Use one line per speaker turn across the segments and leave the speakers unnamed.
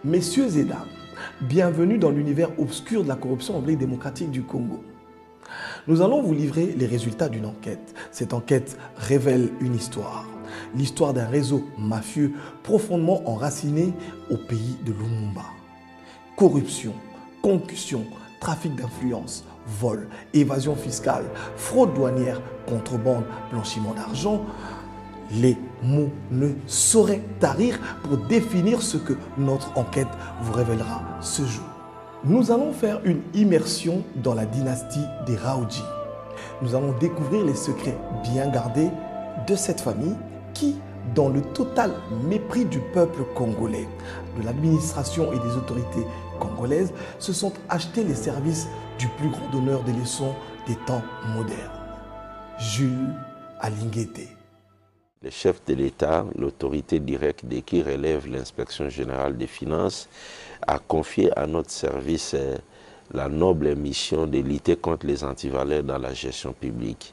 Messieurs et dames, bienvenue dans l'univers obscur de la corruption en République démocratique du Congo. Nous allons vous livrer les résultats d'une enquête. Cette enquête révèle une histoire. L'histoire d'un réseau mafieux profondément enraciné au pays de Lumumba. Corruption, concussion, trafic d'influence, vol, évasion fiscale, fraude douanière, contrebande, blanchiment d'argent. Les mots ne sauraient tarir pour définir ce que notre enquête vous révélera ce jour. Nous allons faire une immersion dans la dynastie des Raoudji. Nous allons découvrir les secrets bien gardés de cette famille qui, dans le total mépris du peuple congolais, de l'administration et des autorités congolaises, se sont achetés les services du plus grand donneur des leçons des temps modernes, Jules Alinguete.
Le chef de l'État, l'autorité directe de qui relève l'inspection générale des finances, a confié à notre service la noble mission de lutter contre les antivaleurs dans la gestion publique.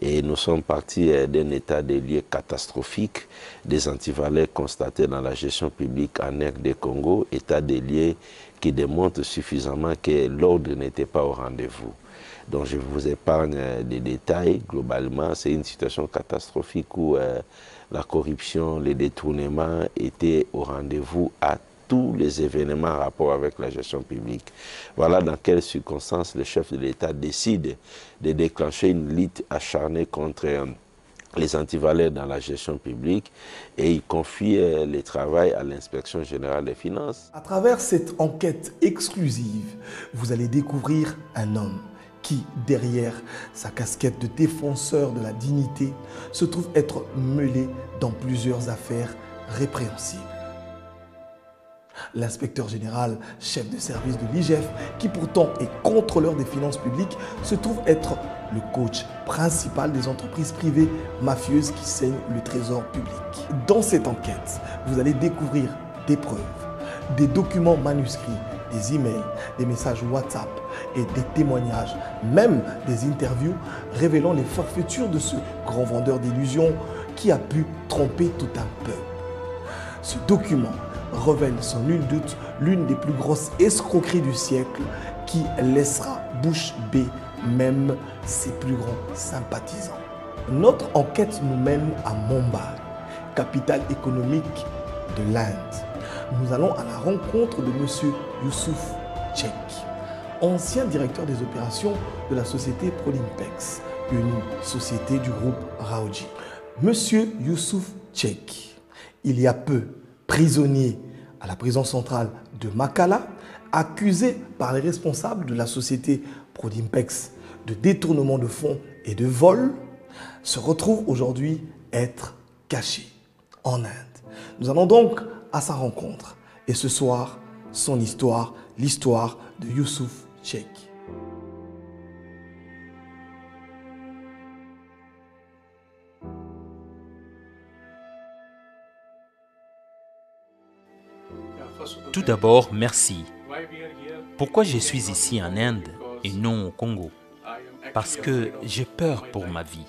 Et nous sommes partis d'un état des lieux catastrophique des antivaleurs constatés dans la gestion publique en RD Congo, état des lieux qui démontre suffisamment que l'ordre n'était pas au rendez-vous. Donc je vous épargne des détails. Globalement, c'est une situation catastrophique où la corruption, les détournements étaient au rendez-vous à tous les événements en rapport avec la gestion publique. Voilà dans quelles circonstances le chef de l'État décide de déclencher une lutte acharnée contre les antivaleurs dans la gestion publique et il confie le travail à l'inspection générale des finances.
À travers cette enquête exclusive, vous allez découvrir un homme qui, derrière sa casquette de défenseur de la dignité, se trouve être mêlé dans plusieurs affaires répréhensibles. L'inspecteur général, chef de service de l'IGF, qui pourtant est contrôleur des finances publiques, se trouve être le coach principal des entreprises privées mafieuses qui saignent le trésor public. Dans cette enquête, vous allez découvrir des preuves, des documents manuscrits, des emails, des messages WhatsApp et des témoignages, même des interviews révélant les forfaitures de ce grand vendeur d'illusions qui a pu tromper tout un peuple. Ce document révèle sans nul doute l'une des plus grosses escroqueries du siècle qui laissera bouche bée même ses plus grands sympathisants. Notre enquête nous mène à Mumbai, capitale économique de l'Inde. Nous allons à la rencontre de M. Youssouf Tchek, ancien directeur des opérations de la société Prolimpex, une société du groupe Raoudji. M. Youssouf Tchek, il y a peu prisonnier à la prison centrale de Makala, accusé par les responsables de la société Prolimpex de détournement de fonds et de vol, se retrouve aujourd'hui être caché en Inde. Nous allons donc à sa rencontre. Et ce soir, son histoire, l'histoire de Youssouf Tchek.
Tout d'abord, merci. Pourquoi je suis ici en Inde et non au Congo? Parce que j'ai peur pour ma vie.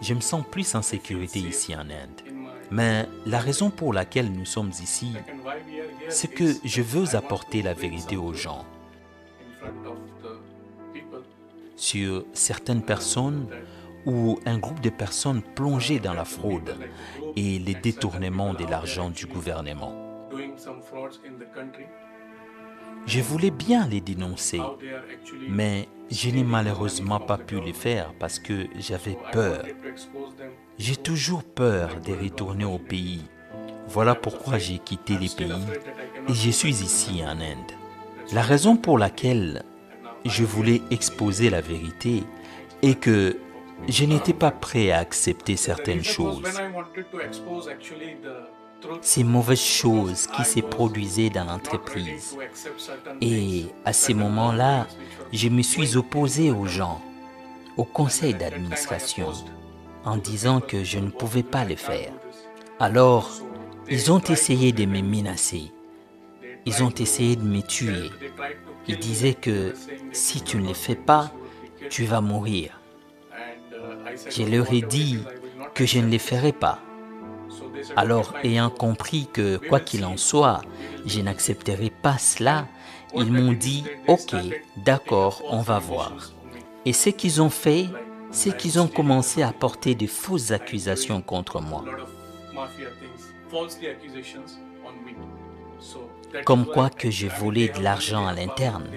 Je me sens plus en sécurité ici en Inde. Mais la raison pour laquelle nous sommes ici, c'est que je veux apporter la vérité aux gens sur certaines personnes ou un groupe de personnes plongées dans la fraude et les détournements de l'argent du gouvernement. Je voulais bien les dénoncer, mais je n'ai malheureusement pas pu le faire parce que j'avais peur. J'ai toujours peur de retourner au pays. Voilà pourquoi j'ai quitté les pays et je suis ici en Inde. La raison pour laquelle je voulais exposer la vérité est que je n'étais pas prêt à accepter certaines choses. Ces mauvaises choses qui se produisaient dans l'entreprise. Et à ces moments-là, je me suis opposé aux gens, au conseil d'administration, en disant que je ne pouvais pas le faire. Alors, ils ont essayé de me menacer. Ils ont essayé de me tuer. Ils disaient que si tu ne le fais pas, tu vas mourir. Je leur ai dit que je ne le ferai pas. Alors, ayant compris que, quoi qu'il en soit, je n'accepterai pas cela, ils m'ont dit « Ok, d'accord, on va voir ». Et ce qu'ils ont fait, c'est qu'ils ont commencé à porter de fausses accusations contre moi. Comme quoi que je volais de l'argent à l'interne,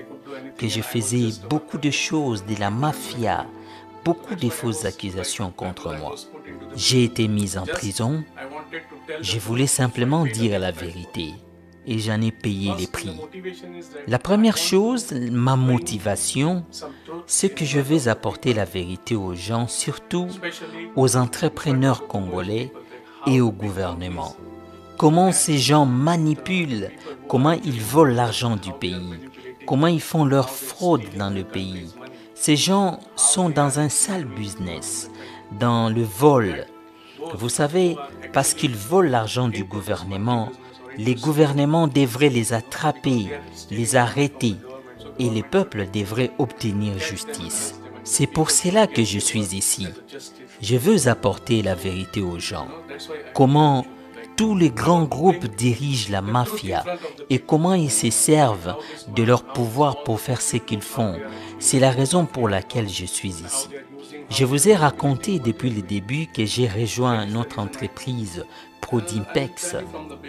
que je faisais beaucoup de choses de la mafia, beaucoup de fausses accusations contre moi. J'ai été mis en prison, je voulais simplement dire la vérité et j'en ai payé les prix. La première chose, ma motivation, c'est que je veux apporter la vérité aux gens, surtout aux entrepreneurs congolais et au gouvernement. Comment ces gens manipulent, comment ils volent l'argent du pays, comment ils font leur fraude dans le pays. Ces gens sont dans un sale business, dans le vol. Vous savez, parce qu'ils volent l'argent du gouvernement, les gouvernements devraient les attraper, les arrêter, et les peuples devraient obtenir justice. C'est pour cela que je suis ici. Je veux apporter la vérité aux gens. Comment tous les grands groupes dirigent la mafia et comment ils se servent de leur pouvoir pour faire ce qu'ils font. C'est la raison pour laquelle je suis ici. Je vous ai raconté depuis le début que j'ai rejoint notre entreprise Prodimpex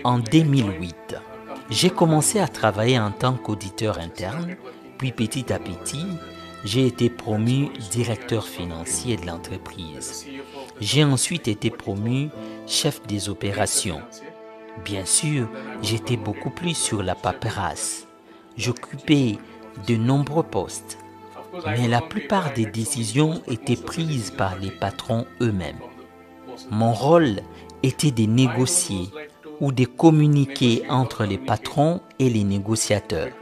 en 2008. J'ai commencé à travailler en tant qu'auditeur interne, puis petit à petit, j'ai été promu directeur financier de l'entreprise. J'ai ensuite été promu chef des opérations. Bien sûr, j'étais beaucoup plus sur la paperasse. J'occupais de nombreux postes, mais la plupart des décisions étaient prises par les patrons eux-mêmes. Mon rôle était de négocier ou de communiquer entre les patrons et les négociateurs.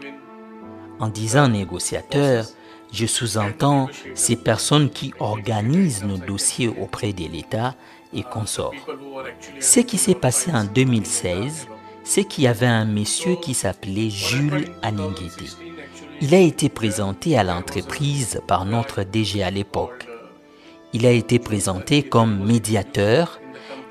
En disant négociateurs, je sous-entends ces personnes qui organisent nos dossiers auprès de l'État et consorts. Ce qui s'est passé en 2016, c'est qu'il y avait un monsieur qui s'appelait Jules Aningete. Il a été présenté à l'entreprise par notre DG à l'époque. Il a été présenté comme médiateur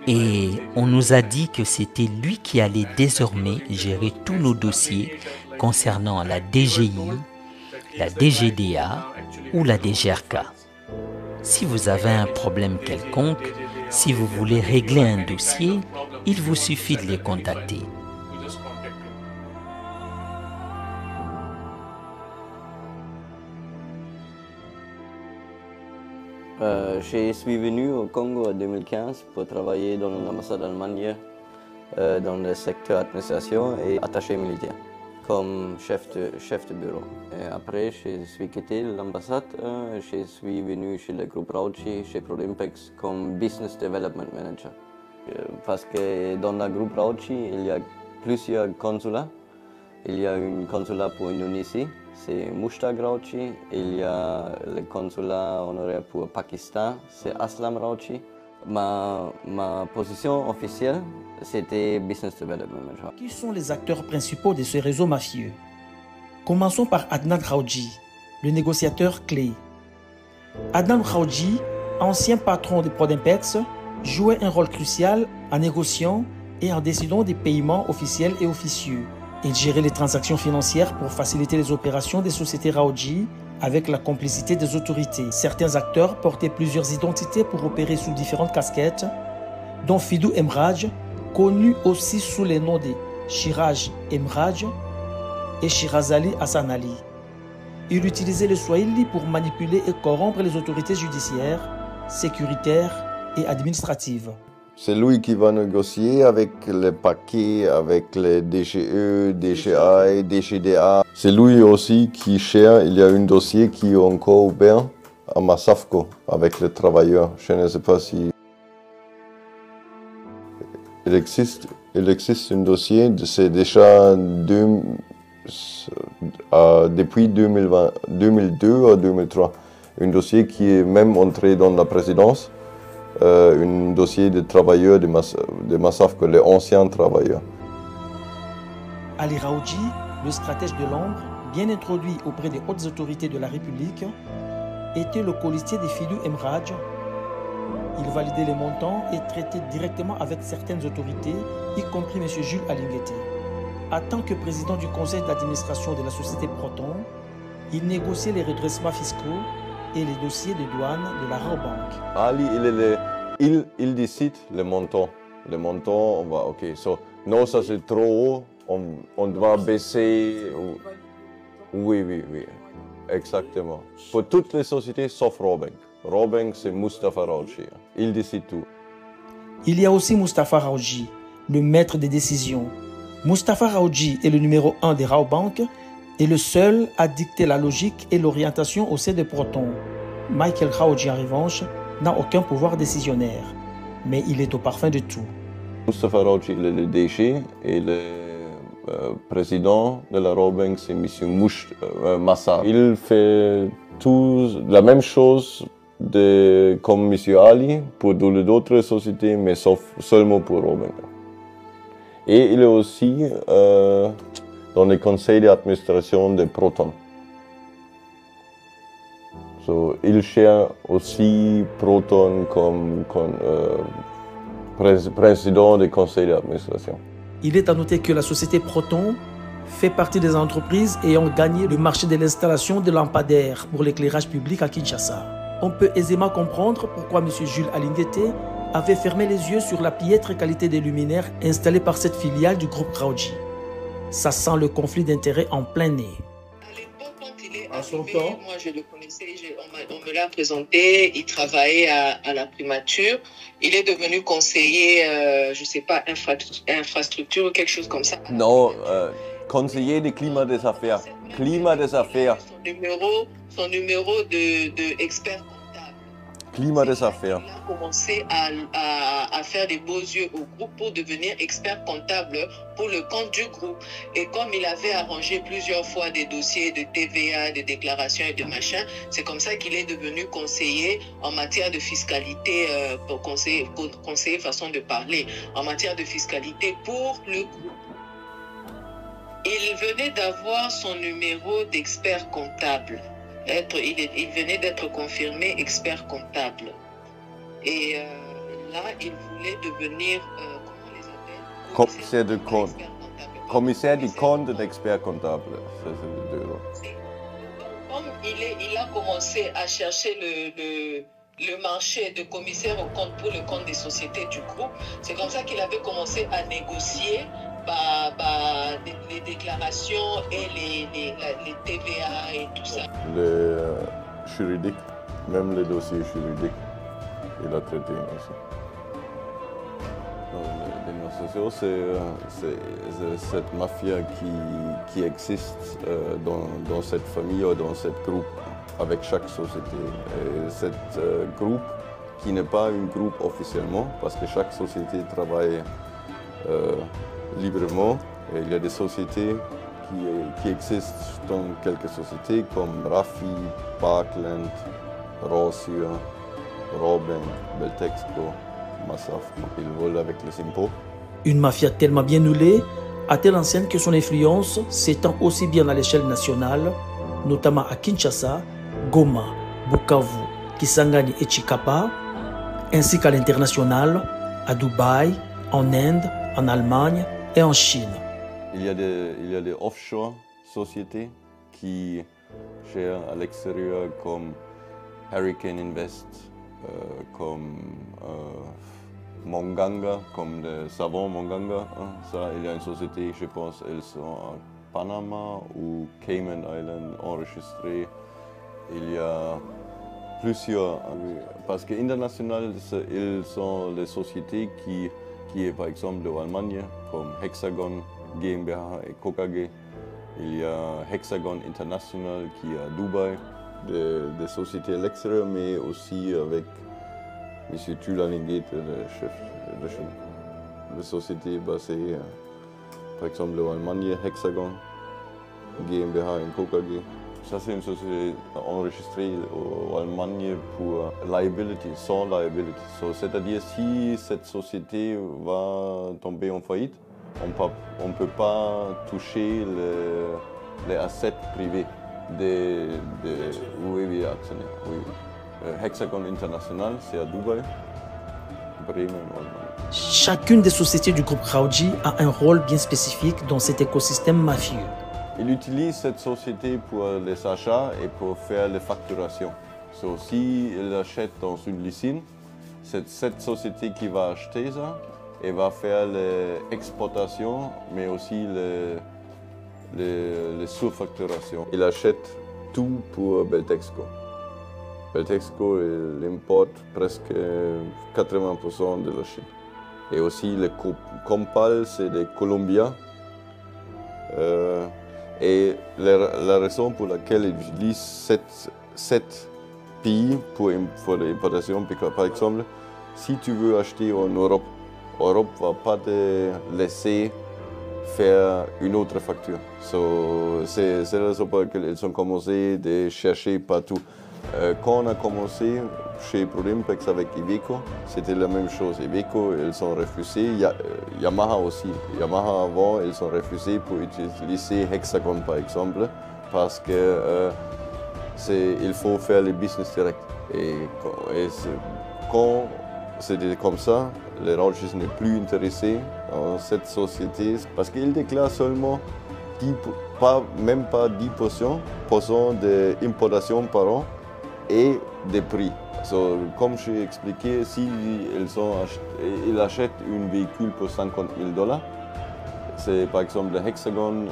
et on nous a dit que c'était lui qui allait désormais gérer tous nos dossiers concernant la DGI, la DGDA ou la DGRK. Si vous avez un problème quelconque, si vous voulez régler un dossier, il vous suffit de les contacter.
Je suis venu au Congo en 2015 pour travailler dans l'ambassade d'Allemagne dans le secteur administration et attaché militaire comme chef de bureau. Et après, je suis quitté l'ambassade, je suis venu chez le groupe Rauchi, chez Prodimpex, comme Business Development Manager. Parce que dans le groupe Rauchi, il y a plusieurs consulats. Il y a un consulat pour l'Indonésie, c'est Mushtaq Rauchi. Il y a le consulat honoraire pour Pakistan, c'est Aslam Rauchi. Ma position officielle, c'était Business Development Manager.
Qui sont les acteurs principaux de ce réseau mafieux? Commençons par Adnan Khaoudji, le négociateur clé. Adnan Khaoudji, ancien patron de Prodimpex, jouait un rôle crucial en négociant et en décidant des paiements officiels et officieux. Il gérait les transactions financières pour faciliter les opérations des sociétés Khaoudji avec la complicité des autorités. Certains acteurs portaient plusieurs identités pour opérer sous différentes casquettes, dont Fidou Emraj, connu aussi sous les noms de Shiraj Emraj et Shirazali Hassan Ali. Il utilisait le Swahili pour manipuler et corrompre les autorités judiciaires, sécuritaires et administratives.
C'est lui qui va négocier avec les paquets, avec les DGE, DGI, DGDA. C'est lui aussi qui gère, il y a un dossier qui est encore ouvert à Massafco avec les travailleurs. Je ne sais pas si... Il existe un dossier, c'est déjà depuis 2002 à 2003. Un dossier qui est même entré dans la présidence. Un dossier de travailleurs de Massafco, les anciens travailleurs.
Ali Raoudji, le stratège de l'ombre, bien introduit auprès des hautes autorités de la République, était le colistier de Fidou Emraj. Il validait les montants et traitait directement avec certaines autorités, y compris M. Jules Alinguete. En tant que président du conseil d'administration de la société Proton, il négociait les redressements fiscaux et les dossiers de douane de la Rabobank.
Ali, il décide le montant. Le montant, on va, ok, non, ça c'est trop haut, on doit baisser. Oui, exactement. Pour toutes les sociétés sauf Rabobank. Rabobank, c'est Mustafa Raoudji. Il décide tout.
Il y a aussi Mustafa Raoudji, le maître des décisions. Mustafa Raoudji est le numéro 1 des Rabobank et le seul à dicter la logique et l'orientation au sein de Proton. Michael Raoudji, en revanche, n'a aucun pouvoir décisionnaire, mais il est au parfum de tout.
Mustafa Raoudji, il est le DG et le président de la Rabobank, c'est M. Massa. Il fait la même chose comme M. Ali pour toutes les autres sociétés, mais seulement pour Rabobank. Et il est aussi dans le conseil d'administration de Proton. Il gère aussi Proton comme président du conseil d'administration.
Il est à noter que la société Proton fait partie des entreprises ayant gagné le marché de l'installation de lampadaires pour l'éclairage public à Kinshasa. On peut aisément comprendre pourquoi M. Jules Alinguete avait fermé les yeux sur la piètre qualité des luminaires installés par cette filiale du groupe Raoudji. Ça sent le conflit d'intérêts en plein nez.
À son temps, moi je le connaissais, on me l'a présenté, il travaillait à la primature. Il est devenu conseiller, je ne sais pas, infrastructure ou quelque chose comme ça.
Non, conseiller du climat des affaires. Climat des affaires.
Son numéro d'expert comptable.
Climat des affaires.
Il a commencé à faire des beaux yeux au groupe pour devenir expert comptable pour le compte du groupe. Et comme il avait arrangé plusieurs fois des dossiers de TVA, de déclarations et de machin, c'est comme ça qu'il est devenu conseiller en matière de fiscalité, conseiller façon de parler, en matière de fiscalité pour le groupe. Il venait d'avoir son numéro d'expert comptable. Il venait d'être confirmé expert comptable. Et là, il voulait devenir, comment on les appelle?
Commissaire de compte. Commissaire du compte d'expert comptable.
Comme il a commencé à chercher le marché de commissaire au compte pour le compte des sociétés du groupe, c'est comme ça qu'il avait commencé à négocier les déclarations et les TVA et tout ça.
Les juridiques, même les dossiers juridiques, il a traité aussi. Dénonciation, c'est cette mafia qui existe dans cette famille ou dans ce groupe, avec chaque société. Et cet groupe, qui n'est pas un groupe officiellement, parce que chaque société travaille librement. Et il y a des sociétés qui existent dans quelques sociétés comme Rafi, Parkland, Rossio, Rabobank, Beltexco, Massaf. Ils volent avec les impôts.
Une mafia tellement bien huilée, à telle enseigne que son influence s'étend aussi bien à l'échelle nationale, notamment à Kinshasa, Goma, Bukavu, Kisangani et Chikapa, ainsi qu'à l'international, à Dubaï, en Inde, en Allemagne et en Chine.
Il y a des offshore sociétés qui gèrent à l'extérieur comme Hurricane Invest, comme Monganga, comme le savon Monganga. Ça, il y a une société, je pense, elles sont à Panama ou Cayman Island enregistrées. Il y a plusieurs, parce qu'international, ils sont les sociétés qui est par exemple de Allemagne, comme Hexagon GmbH et KKG. Il y a Hexagon International qui est à Dubaï, des sociétés à l'extérieur, mais aussi avec M. Jules Alinguete, le chef de sociétés basées, par exemple de Allemagne, Hexagon GmbH et KKG. Ça, c'est une société enregistrée en Allemagne pour liability, sans liability. C'est-à-dire, si cette société va tomber en faillite, on ne peut pas toucher les assets privés des actionnaires. Oui. Hexagon International, c'est à Dubaï. Bremen und
Chacune des sociétés du groupe Raoji a un rôle bien spécifique dans cet écosystème mafieux.
Il utilise cette société pour les achats et pour faire les facturations. So, si il achète dans une usine, c'est cette société qui va acheter ça et va faire l'exportation, mais aussi les surfacturations. Il achète tout pour Beltexco. Beltexco il importe presque 80% de la Chine. Et aussi le Compal, c'est des Colombiens. Et la raison pour laquelle ils utilisent sept pays pour l'importation, par exemple, si tu veux acheter en Europe, l'Europe ne va pas te laisser faire une autre facture. C'est la raison pour laquelle ils ont commencé à chercher partout. Quand on a commencé chez Prodimpex avec Iveco, c'était la même chose. Iveco, ils ont refusé. Yamaha aussi. Yamaha avant, ils ont refusé pour utiliser Hexagon par exemple, parce que il faut faire le business direct. Et quand c'était comme ça, les Raoji n'est plus intéressé dans cette société parce qu'il déclare seulement même pas 10% d'importation par an et des prix. Comme j'ai expliqué, s'il achète un véhicule pour $50,000, c'est par exemple le Hexagon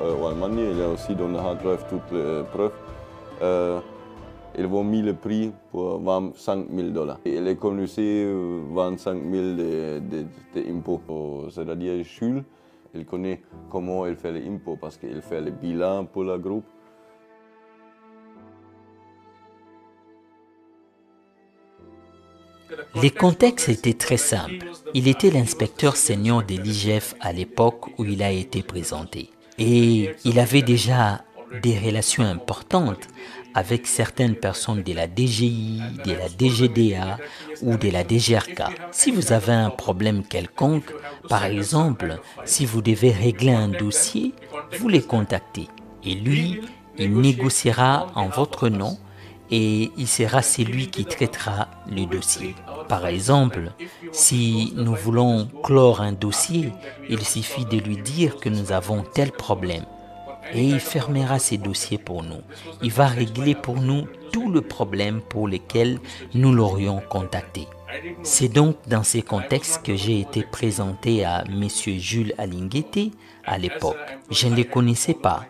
en Allemagne, il y a aussi dans le hard drive toutes les preuves. Ils vont mis le prix pour $25,000. Et il est connu 25,000 d'impôts. C'est-à-dire Jules, il connaît comment il fait les impôts parce qu'il fait le bilan pour le groupe.
Les contextes étaient très simples. Il était l'inspecteur senior de l'IGF à l'époque où il a été présenté. Et il avait déjà des relations importantes avec certaines personnes de la DGI, de la DGDA ou de la DGRK. Si vous avez un problème quelconque, par exemple, si vous devez régler un dossier, vous les contactez. Et lui, il négociera en votre nom et il sera celui qui traitera le dossier. Par exemple, si nous voulons clore un dossier, il suffit de lui dire que nous avons tel problème. Et il fermera ces dossiers pour nous. Il va régler pour nous tout le problème pour lequel nous l'aurions contacté. C'est donc dans ces contextes que j'ai été présenté à M. Jules Alinguete à l'époque. Je ne le connaissais pas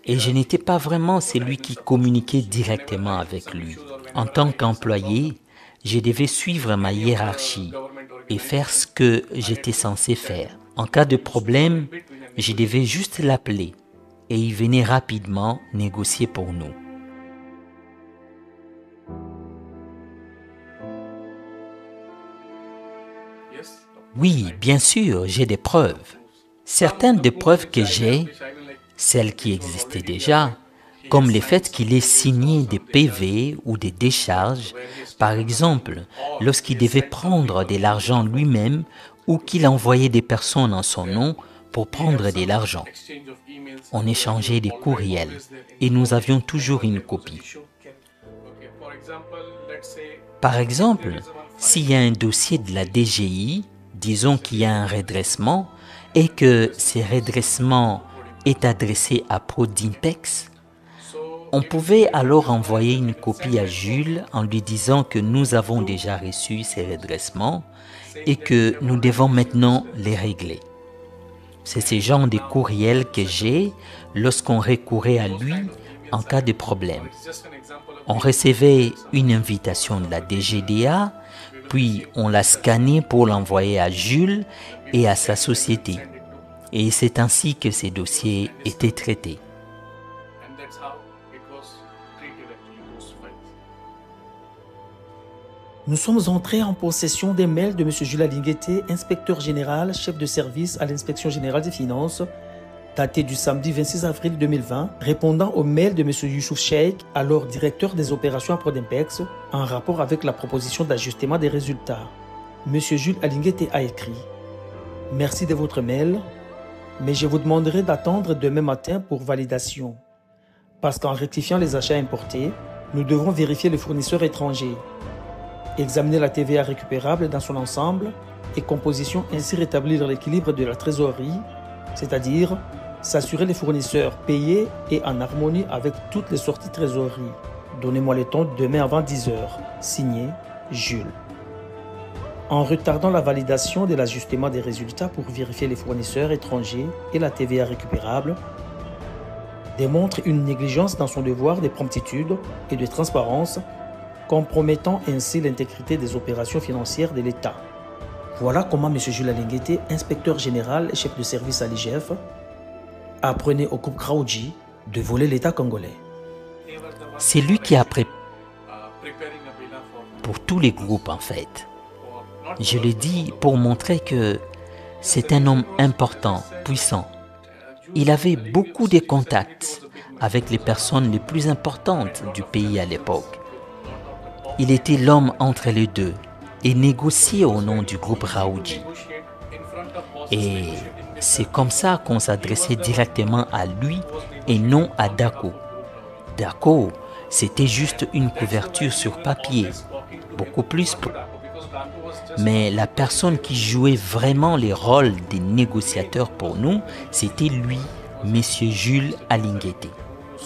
et je n'étais pas vraiment celui qui communiquait directement avec lui. En tant qu'employé, je devais suivre ma hiérarchie et faire ce que j'étais censé faire. En cas de problème, je devais juste l'appeler. Et il venait rapidement négocier pour nous. Oui, bien sûr, j'ai des preuves. Certaines des preuves que j'ai, celles qui existaient déjà, comme le fait qu'il ait signé des PV ou des décharges, par exemple, lorsqu'il devait prendre de l'argent lui-même ou qu'il envoyait des personnes en son nom pour prendre de l'argent. On échangeait des courriels et nous avions toujours une copie. Par exemple, s'il y a un dossier de la DGI, disons qu'il y a un redressement et que ce redressement est adressé à Prodimpex, on pouvait alors envoyer une copie à Jules en lui disant que nous avons déjà reçu ces redressements et que nous devons maintenant les régler. C'est ce genre de courriel que j'ai lorsqu'on recourait à lui en cas de problème. On recevait une invitation de la DGDA, puis on l'a scannée pour l'envoyer à Jules et à sa société. Et c'est ainsi que ces dossiers étaient traités.
Nous sommes entrés en possession des mails de M. Jules Alinguete, inspecteur général, chef de service à l'inspection générale des finances, daté du samedi 26 avril 2020, répondant au mail de M. Youssouf Cheikh, alors directeur des opérations à Prodimpex, en rapport avec la proposition d'ajustement des résultats. M. Jules Alinguete a écrit « Merci de votre mail, mais je vous demanderai d'attendre demain matin pour validation. Parce qu'en rectifiant les achats importés, nous devrons vérifier les fournisseurs étrangers. examiner la TVA récupérable dans son ensemble et composition, ainsi rétablir l'équilibre de la trésorerie, c'est-à-dire s'assurer les fournisseurs payés et en harmonie avec toutes les sorties trésorerie. Donnez-moi le temps demain avant 10 h. Signé Jules. En retardant la validation de l'ajustement des résultats pour vérifier les fournisseurs étrangers et la TVA récupérable, démontre une négligence dans son devoir de promptitude et de transparence, compromettant ainsi l'intégrité des opérations financières de l'État. Voilà comment M. Jules Alinguete, inspecteur général et chef de service à l'IGF, apprenait au groupe Kraoudji de voler l'État congolais.
C'est lui qui a préparé pour tous les groupes en fait. Je le dis pour montrer que c'est un homme important, puissant. Il avait beaucoup de contacts avec les personnes les plus importantes du pays à l'époque. Il était l'homme entre les deux et négociait au nom du groupe Kraoudji. Et c'est comme ça qu'on s'adressait directement à lui et non à Dako. Dako, c'était juste une couverture sur papier, beaucoup plus. Mais la personne qui jouait vraiment les rôles des négociateurs pour nous, c'était lui, M. Jules Alinguete.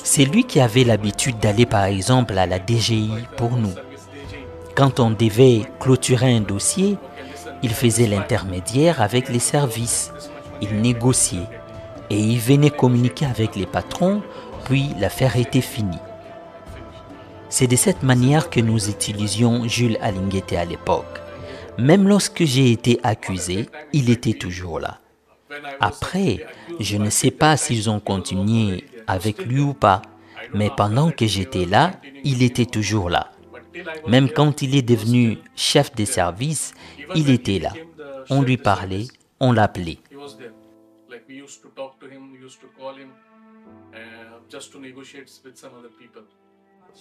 C'est lui qui avait l'habitude d'aller par exemple à la DGI pour nous. Quand on devait clôturer un dossier, il faisait l'intermédiaire avec les services. Il négociait et il venait communiquer avec les patrons, puis l'affaire était finie. C'est de cette manière que nous utilisions Jules Alinguete à l'époque. Même lorsque j'ai été accusé, il était toujours là. Après, je ne sais pas s'ils ont continué avec lui ou pas, mais pendant que j'étais là, il était toujours là. Même quand il est devenu chef des services, il était là. On lui parlait, on l'appelait.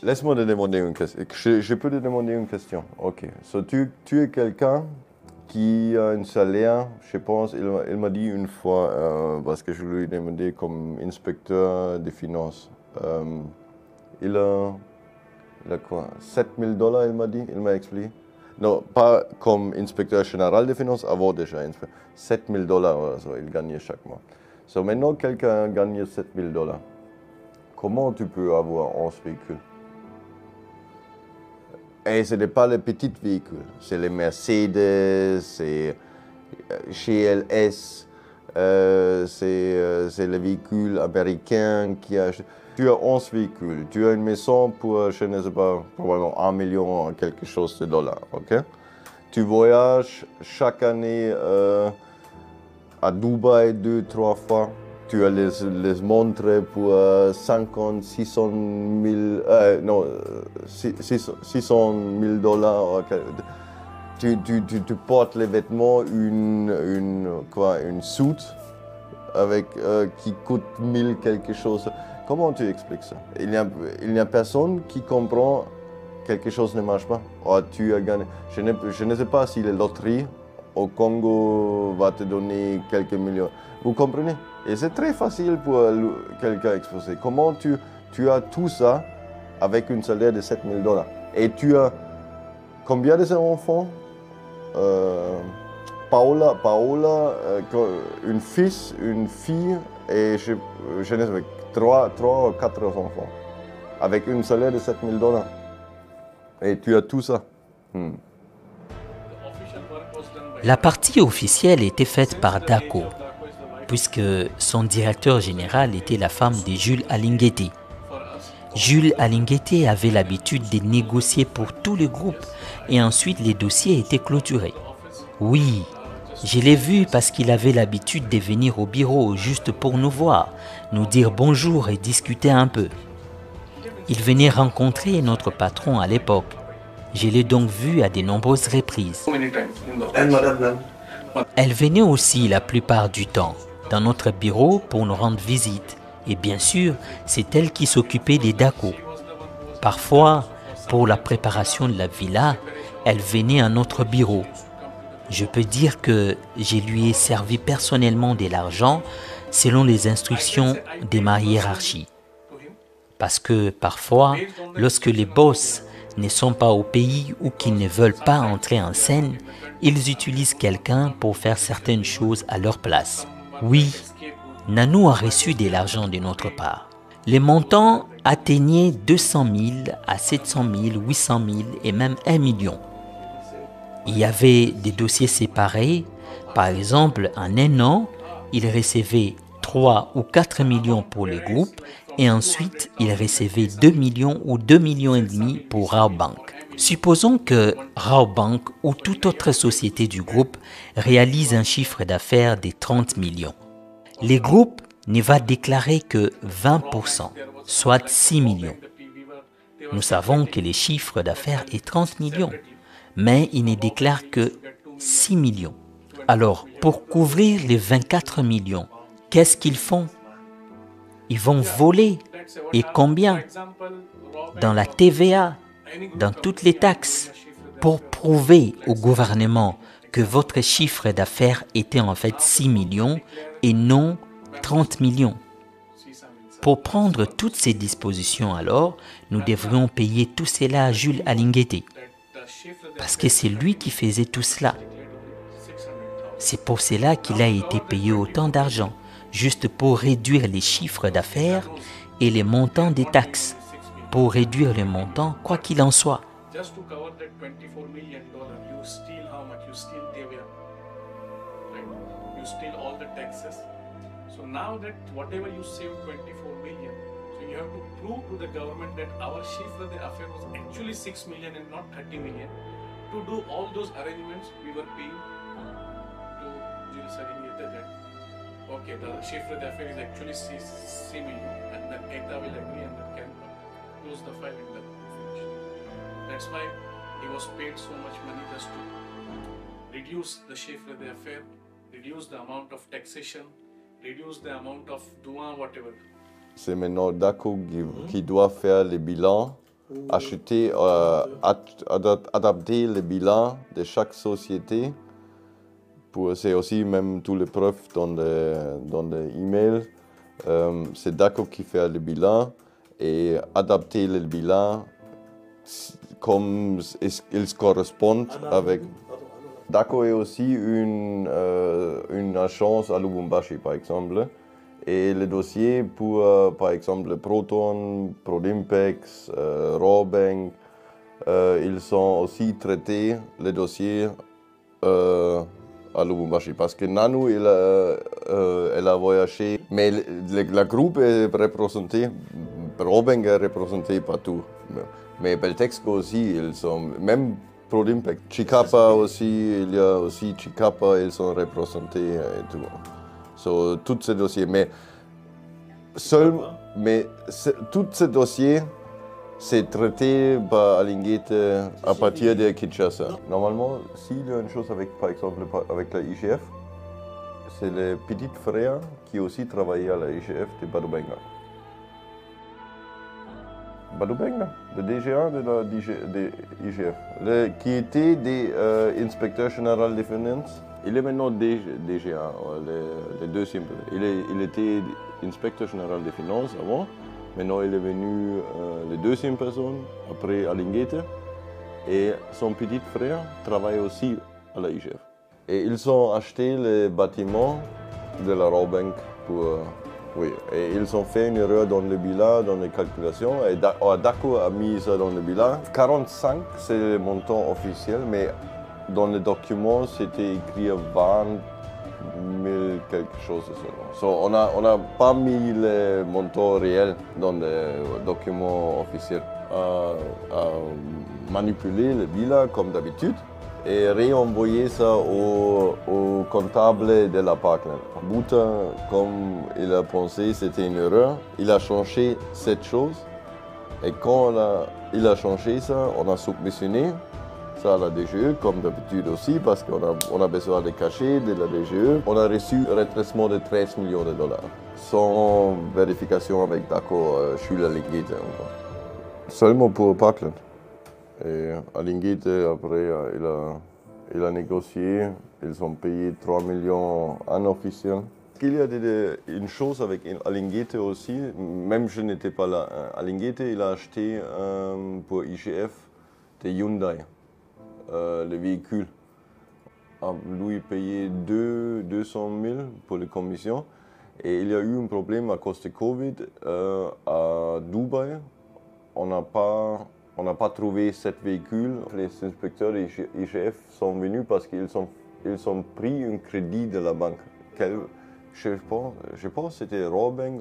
Laisse-moi te demander une question. Je peux te demander une question. Ok. So, tu es quelqu'un qui a un salaire, je pense, il m'a dit une fois, parce que je lui ai demandé comme inspecteur des finances. Il a quoi? 7 000 $, il m'a dit, il m'a expliqué. Non, pas comme inspecteur général des finances, avant déjà. 7 000 $, il gagnait chaque mois. So, maintenant, quelqu'un gagne 7 000 $. Comment tu peux avoir 11 véhicules? Et ce n'est pas les petits véhicules, c'est les Mercedes, c'est GLS, c'est les véhicules américains qui achètent. Tu as 11 véhicules, tu as une maison pour, je ne sais pas, probablement 1 million, quelque chose de dollars, ok? Tu voyages chaque année à Dubaï 2-3 fois. Tu as les montres pour 50, 600 000, non, 600 000 $. Tu portes les vêtements, une suit avec, qui coûte 1000 quelque chose. Comment tu expliques ça? Il n'y a personne qui comprend quelque chose ne marche pas. Oh, tu as gagné. Je ne sais pas si la loterie au Congo va te donner quelques millions. Vous comprenez? Et c'est très facile pour quelqu'un exposé. Comment tu as tout ça avec un salaire de 7 000 $? Et tu as combien de enfants? Paola, un fils, une fille et je ne sais pas, 3 ou 4 enfants. Avec un salaire de 7 000 $. Et tu as tout ça.
La partie officielle était faite par Dako, puisque son directeur général était la femme de Jules Alinguete. Jules Alinguete avait l'habitude de négocier pour tous les groupes et ensuite les dossiers étaient clôturés. Oui, je l'ai vu parce qu'il avait l'habitude de venir au bureau juste pour nous voir, nous dire bonjour et discuter un peu. Il venait rencontrer notre patron à l'époque. Je l'ai donc vu à de nombreuses reprises. Elle venait aussi la plupart du temps dans notre bureau pour nous rendre visite. Et bien sûr, c'est elle qui s'occupait des Dako. Parfois, pour la préparation de la villa, elle venait à notre bureau. Je peux dire que je lui ai servi personnellement de l'argent selon les instructions de ma hiérarchie. Parce que parfois, lorsque les boss ne sont pas au pays ou qui ne veulent pas entrer en scène, ils utilisent quelqu'un pour faire certaines choses à leur place. Oui, Nanou a reçu de l'argent de notre part. Les montants atteignaient 200 000 à 700 000, 800 000 et même 1 million. Il y avait des dossiers séparés. Par exemple, en un an, il recevait 3 ou 4 millions pour le groupe et ensuite il recevait 2 millions ou 2 millions et demi pour Rabobank. Supposons que Rabobank ou toute autre société du groupe réalise un chiffre d'affaires de 30 millions. Le groupe ne va déclarer que 20%, soit 6 millions. Nous savons que le chiffre d'affaires est 30 millions, mais il ne déclare que 6 millions. Alors, pour couvrir les 24 millions, qu'est-ce qu'ils font? Ils vont voler. Et combien? Dans la TVA, dans toutes les taxes, pour prouver au gouvernement que votre chiffre d'affaires était en fait 6 millions et non 30 millions. Pour prendre toutes ces dispositions alors, nous devrions payer tout cela à Jules Alinguete, parce que c'est lui qui faisait tout cela. C'est pour cela qu'il a été payé autant d'argent, juste pour réduire les chiffres d'affaires et les montants des taxes, pour réduire les montants quoi qu'il en soit.
Just to cover that $24 million, you steal how much? You steal TVA, right? You steal all the taxes. So now that whatever you save 24 million, so you have to prove to the government that our chiffre d'affaires was actually 6 million and not 30 million. To do all those arrangements, we were paying to Jules Alinguete that okay, the chiffre d'affaires is actually 6 million, and then ETA will agree and then can close the file and then finish. That's why he was paid so much money just to reduce the chiffre d'affaires, reduce the amount of taxation, reduce the amount of douane, whatever.
C'est maintenant DACO qui doit faire les bilans, acheter, adapter les bilans de chaque société. C'est aussi même toutes les preuves dans les emails. C'est DACO qui fait le bilan et adapter le bilan comme ils correspondent avec. DACO est aussi une agence à Lubumbashi, par exemple. Et les dossiers pour, par exemple, Proton, Prodimpex, Rabobank, ils sont aussi traités, les dossiers à Lubumbashi. Parce que Nanou, elle a voyagé, mais le groupe est représenté, Rabobank est représenté partout. Mais Beltexco aussi, ils sont, même Prodimpex, Chicapa aussi, il y a aussi Chicapa, ils sont représentés et tout. So, tous ces dossiers, mais tous ces dossiers, c'est traité par Alinguete à partir de Kinshasa. Normalement, s'il y a une chose avec, par exemple, avec la IGF, c'est le petit frère qui aussi travaillait à la IGF de Badoubenga. Badoubenga, le DGA de la IGF, qui était des inspecteurs généraux des finances. Il est maintenant DGA, les deux simples. Il était inspecteur général des finances avant. Maintenant, il est venu les deuxième personne, après Alinguete. Et son petit frère travaille aussi à la IGF. Et ils ont acheté les bâtiments de la Rabobank pour... oui, et ils ont fait une erreur dans le bilan, dans les calculations. Et DACO a mis ça dans le bilan. 45, c'est le montant officiel, mais dans les documents, c'était écrit 20 000 quelque chose seulement. So, on n'a pas mis le montant réel dans les documents officiels. À manipuler le bilan comme d'habitude et réenvoyer ça au comptable de la Parkland. Boutin, comme il a pensé c'était une erreur, il a changé cette chose et quand il a changé ça, on a submissionné ça à la DGE, comme d'habitude aussi, parce qu'on a besoin de cachets de la DGE. On a reçu un redressement de 13 millions de dollars, sans vérification avec DACO, Jules Alinguete encore. Seulement pour Parkland. Et Alinguete, après, il a négocié, ils ont payé 3 millions en officiel. Il y a une chose avec Alinguete aussi, même je n'étais pas là. Alinguete, il a acheté pour IGF de Hyundai, le véhicule. Lui payait 200 000 pour les commissions. Et il y a eu un problème à cause de Covid à Dubaï. On n'a pas trouvé ce véhicule. Les inspecteurs et IGF sont venus parce qu'ils ont pris un crédit de la banque. Je pense que c'était Robank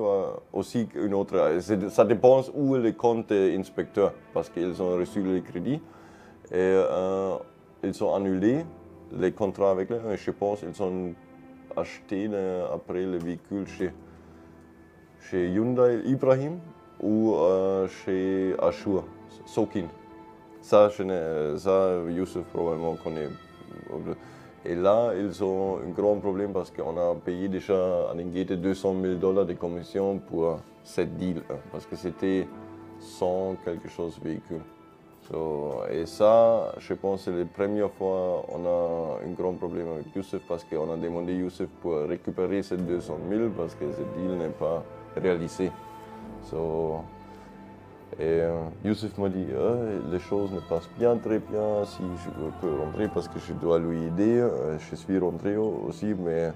aussi une autre. Ça dépend où est le compte inspecteur parce qu'ils ont reçu le crédit. Et ils ont annulé les contrats avec eux. Je pense qu'ils ont acheté après le véhicule chez Hyundai Ibrahim ou chez Ashur, Sokin. Ça, Youssef probablement connaît. Et là, ils ont un grand problème parce qu'on a payé déjà à Linguete $200 000 de commission pour cette deal, parce que c'était 100 quelque chose véhicule. Et ça, je pense que c'est la première fois qu'on a un grand problème avec Youssef parce qu'on a demandé à Youssef pour récupérer ces 200 000 parce que ce deal n'est pas réalisé. Et Youssef m'a dit les choses ne passent bien, très bien, si je peux rentrer parce que je dois lui aider. Je suis rentré aussi, mais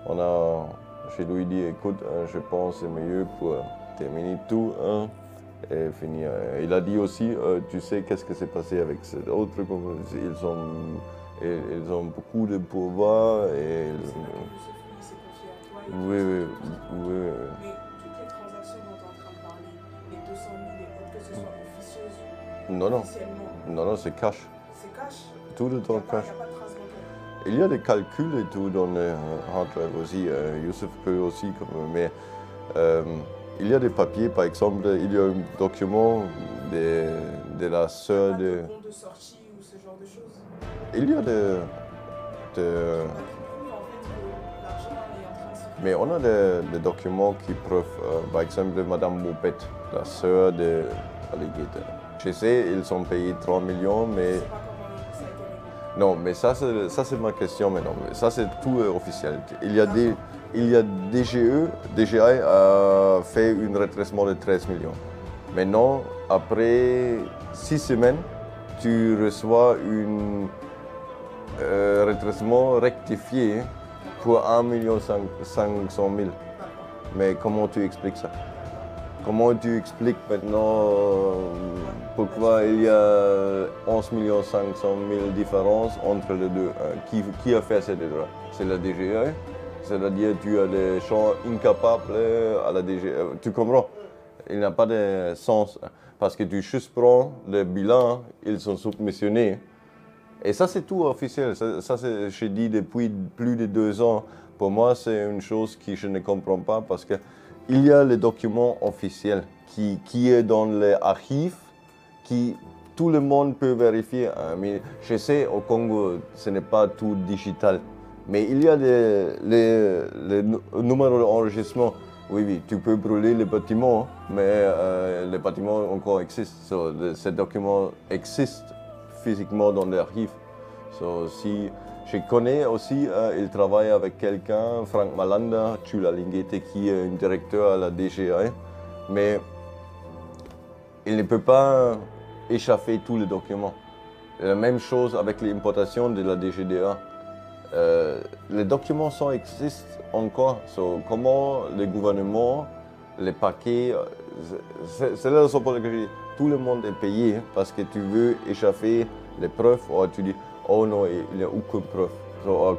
je lui ai dit écoute, je pense que c'est mieux pour terminer tout. Et finir. Il a dit aussi, tu sais qu'est-ce qui s'est passé avec cet autre, ils ont beaucoup de pouvoir. Et oui.
Mais toutes les transactions dont tu es en train de parler, les 200 000 et autres, que ce soit officieuse ou
Non, c'est cash.
C'est cash?
Tout le temps cash.
Il n'y a pas de trace bancaire.
Il y a des calculs et tout dans le hard drive aussi. Youssef peut aussi, mais il y a des papiers, par exemple, il y a un document de la sœur de...
Bon de sortie ou ce genre de choses?
Il y a des... Mais on a des documents qui prouvent, par exemple, Madame Moupet, la sœur de Linguete. Je sais, ils ont payé 3 millions, mais... Non, mais ça c'est ma question maintenant. Ça c'est tout officiel. Il y a DGI a fait un redressement de 13 millions. Maintenant, après 6 semaines, tu reçois un redressement rectifié pour 1,5 million. Mais comment tu expliques ça? Comment tu expliques maintenant pourquoi il y a 11,5 million de différence entre les deux? Qui a fait cette erreur? C'est la DGI? C'est-à-dire tu as des gens incapables à la DGI. Tu comprends? Il n'a pas de sens. Parce que tu juste prends le bilan, ils sont submissionnés. Et ça, c'est tout officiel. Ça je dis depuis plus de 2 ans. Pour moi, c'est une chose que je ne comprends pas parce que il y a les documents officiels qui est dans les archives, qui tout le monde peut vérifier. Mais je sais, au Congo, ce n'est pas tout digital. Mais il y a les numéros d'enregistrement. Oui, tu peux brûler les bâtiments, mais les bâtiments encore existent. Ces documents existent physiquement dans les archives. Si je connais aussi, il travaille avec quelqu'un, Frank Malanda, Chula Linguete, qui est un directeur à la DGI, mais il ne peut pas échapper tous les documents. La même chose avec l'importation de la DGDA. Les documents existent encore. Comment le gouvernement, les paquets, c'est la raison pour laquelle tout le monde est payé parce que tu veux échapper les preuves ou tu dis oh non, il n'y a aucune preuve.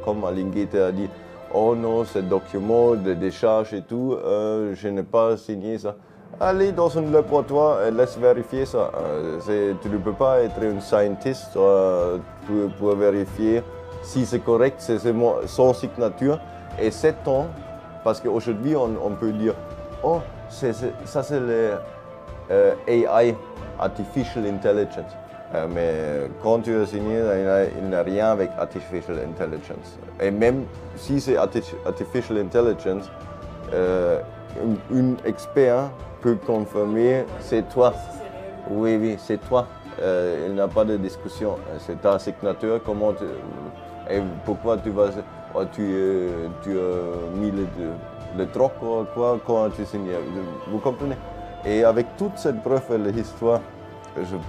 Comme Linguete a dit, oh non, ce document de décharge et tout, je n'ai pas signé ça. Allez dans un laboratoire et laisse vérifier ça. Tu ne peux pas être un scientist pour vérifier si c'est correct, c'est son signature. Et 7 ans, parce qu'aujourd'hui on peut dire, oh, ça c'est le AI, Artificial Intelligence. Mais quand tu as signé, il n'y a rien avec Artificial Intelligence. Et même si c'est Artificial Intelligence, un expert peut confirmer, c'est toi. Oui, c'est toi. Il n'y a pas de discussion. C'est ta signature. Et pourquoi tu as mis le troc ou quoi quand tu signes? Vous comprenez? Et avec toute cette preuve et l'histoire,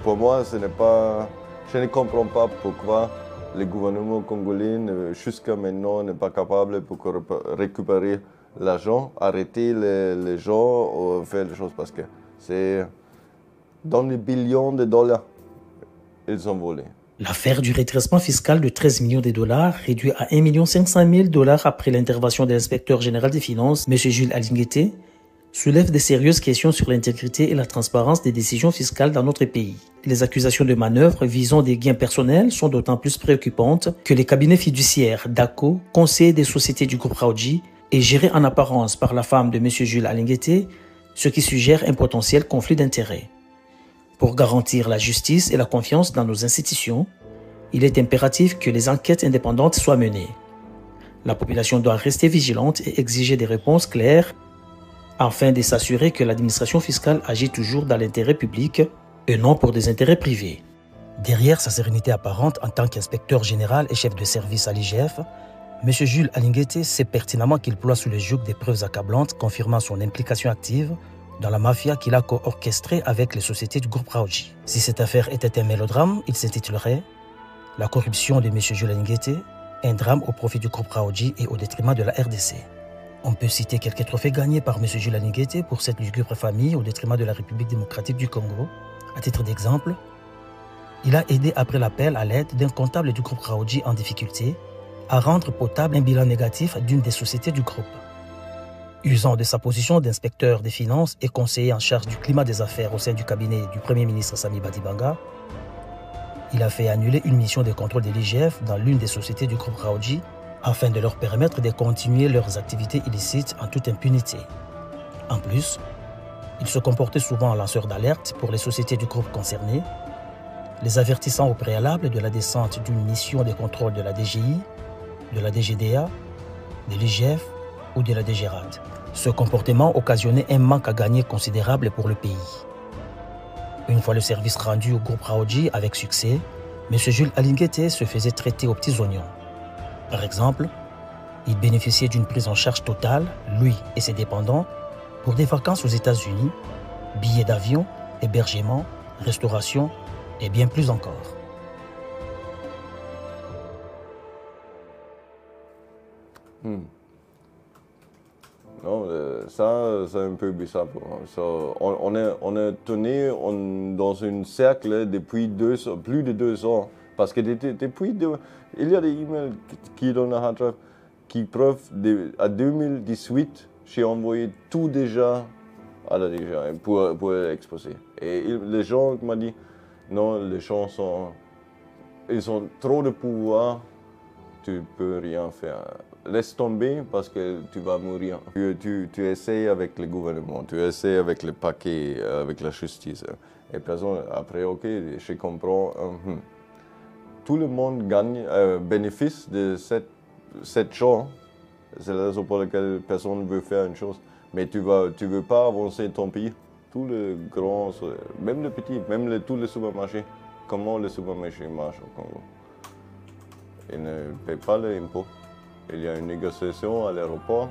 pour moi, ce n'est pas Je ne comprends pas pourquoi le gouvernement congolais, jusqu'à maintenant, n'est pas capable pour récupérer l'argent, arrêter les gens ou faire des choses parce que c'est dans les billions de dollars ils ont volé.
L'affaire du redressement fiscal de 13 millions de dollars, réduit à 1 500 000 $ après l'intervention de l'inspecteur général des finances, M. Jules Alinguete, soulève de sérieuses questions sur l'intégrité et la transparence des décisions fiscales dans notre pays. Les accusations de manœuvres visant des gains personnels sont d'autant plus préoccupantes que les cabinets fiduciaires d'ACO, conseillers des sociétés du groupe Raoudji, est géré en apparence par la femme de M. Jules Alinguete, ce qui suggère un potentiel conflit d'intérêts. Pour garantir la justice et la confiance dans nos institutions, il est impératif que les enquêtes indépendantes soient menées. La population doit rester vigilante et exiger des réponses claires afin de s'assurer que l'administration fiscale agit toujours dans l'intérêt public et non pour des intérêts privés. Derrière sa sérénité apparente en tant qu'inspecteur général et chef de service à l'IGF, M. Jules Alinguete sait pertinemment qu'il ploie sous le joug des preuves accablantes confirmant son implication active dans la mafia qu'il a co-orchestrée avec les sociétés du groupe Raoudji. Si cette affaire était un mélodrame, il s'intitulerait « La corruption de M. Jules Alinguete, un drame au profit du groupe Raoudji et au détriment de la RDC ». On peut citer quelques trophées gagnés par M. Jules Alinguete pour cette lugubre famille au détriment de la République démocratique du Congo. À titre d'exemple, il a aidé après l'appel à l'aide d'un comptable du groupe Raoudji en difficulté à rendre potable un bilan négatif d'une des sociétés du groupe. Usant de sa position d'inspecteur des finances et conseiller en charge du climat des affaires au sein du cabinet du Premier ministre Sami Badibanga, il a fait annuler une mission de contrôle de l'IGF dans l'une des sociétés du groupe Raoudji afin de leur permettre de continuer leurs activités illicites en toute impunité. En plus, il se comportait souvent en lanceur d'alerte pour les sociétés du groupe concernées, les avertissant au préalable de la descente d'une mission de contrôle de la DGI, de la DGDA, de l'IGF ou de la DGRAD. Ce comportement occasionnait un manque à gagner considérable pour le pays. Une fois le service rendu au groupe Raoudji avec succès, M. Jules Alinguete se faisait traiter aux petits oignons. Par exemple, il bénéficiait d'une prise en charge totale, lui et ses dépendants, pour des vacances aux États-Unis, billets d'avion, hébergement, restauration et bien plus encore.
Non, ça c'est un peu bizarre pour moi. On est tenu dans un cercle depuis plus de 2 ans. Parce que depuis, il y a des emails qui donnent un hard drive qui prouvent à 2018, j'ai envoyé tout déjà à la DGA pour l'exposer. Et les gens m'ont dit, non, les gens ils ont trop de pouvoir, tu ne peux rien faire. Laisse tomber parce que tu vas mourir. Tu essaies avec le gouvernement, tu essaies avec les paquets, avec la justice. Et personne, après, ok, je comprends. Tout le monde gagne, bénéficie de cette chose. C'est la raison pour laquelle personne ne veut faire une chose. Mais tu veux pas avancer ton pays. Tous les grands, même les petits, même tous les supermarchés. Comment les supermarchés marchent au Congo? Ils ne paient pas les impôts. Il y a une négociation à l'aéroport.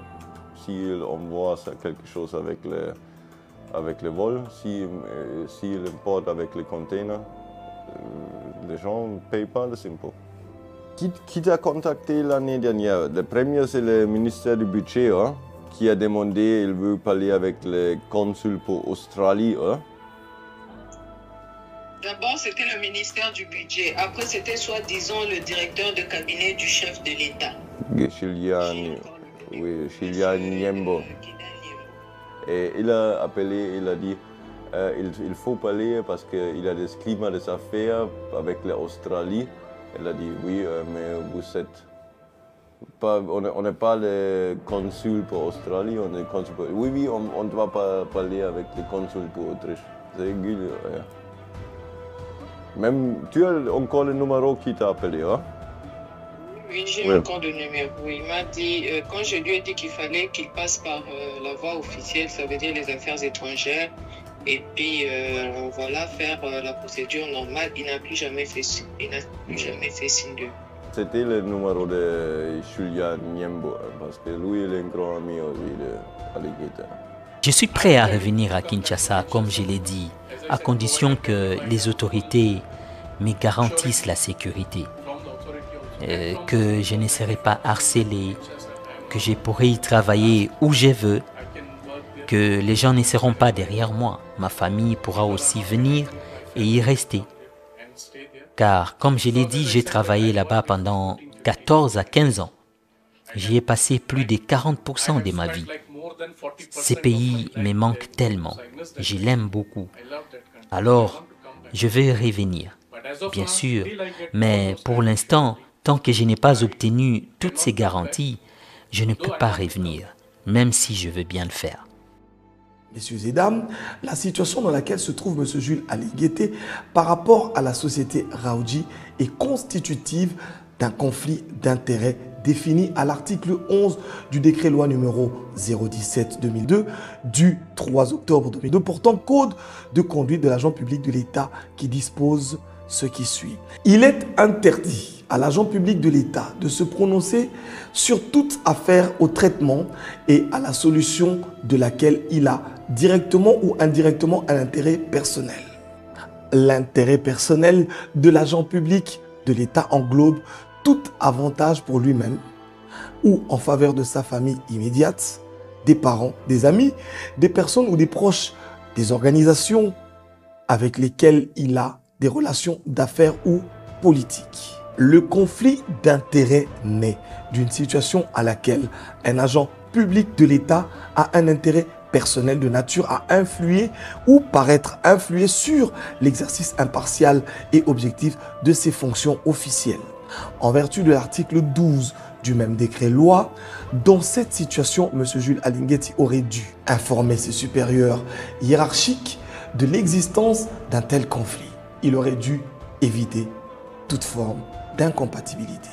S'ils envoient quelque chose avec le vol, s'ils importent avec les containers, les gens ne payent pas les impôts. Qui t'a contacté l'année dernière? Le premier, c'est le ministère du Budget, qui a demandé, il veut parler avec le consul pour Australie.
D'abord, c'était le ministère du Budget. Après, c'était soi-disant le directeur de cabinet du chef de l'État. Chilian Niembo. Et il a appelé, il a dit, il faut parler parce qu'il y a des climats des affaires avec l'Australie. Il a dit, oui, mais vous êtes pas, on n'est pas le consul pour Australie, on est le consul pour... Oui, on ne doit pas parler avec le consul pour Autriche. C'est régulier. Ouais. Même, tu as encore le numéro qui t'a appelé, hein? Oui, j'ai encore le numéro. Il m'a dit, quand je lui ai dit qu'il fallait qu'il passe par la voie officielle, ça veut dire les affaires étrangères, et puis voilà, faire la procédure normale, il n'a plus jamais fait signe d'eux.
C'était le numéro de Julian Niembo, parce que lui, il est un grand ami de Alinguete.
Je suis prêt à revenir à Kinshasa, comme je l'ai dit, à condition que les autorités me garantissent la sécurité, que je ne serai pas harcelé, que je pourrai y travailler où je veux, que les gens ne seront pas derrière moi. Ma famille pourra aussi venir et y rester. Car, comme je l'ai dit, j'ai travaillé là-bas pendant 14 à 15 ans. J'y ai passé plus de 40% de ma vie. Ces pays me manquent tellement. Je l'aime beaucoup. Alors, je vais y revenir, bien sûr. Mais pour l'instant, tant que je n'ai pas obtenu toutes ces garanties, je ne peux pas revenir, même si je veux bien le faire.
Messieurs et dames, la situation dans laquelle se trouve M. Jules Alinguété par rapport à la société Raoudji est constitutive d'un conflit d'intérêts défini à l'article 11 du décret-loi numéro 017-2002 du 3 octobre 2002 portant code de conduite de l'agent public de l'État qui dispose ce qui suit. Il est interdit à l'agent public de l'État de se prononcer sur toute affaire au traitement et à la solution de laquelle il a directement ou indirectement un intérêt personnel. L'intérêt personnel de l'agent public de l'État englobe tout avantage pour lui-même ou en faveur de sa famille immédiate, des parents, des amis, des personnes ou des proches, des organisations avec lesquelles il a des relations d'affaires ou politiques. Le conflit d'intérêts naît d'une situation à laquelle un agent public de l'État a un intérêt personnel de nature à influer ou paraître influer sur l'exercice impartial et objectif de ses fonctions officielles. En vertu de l'article 12 du même décret-loi, dans cette situation, M. Jules Alinguété aurait dû informer ses supérieurs hiérarchiques de l'existence d'un tel conflit. Il aurait dû éviter toute forme d'incompatibilité.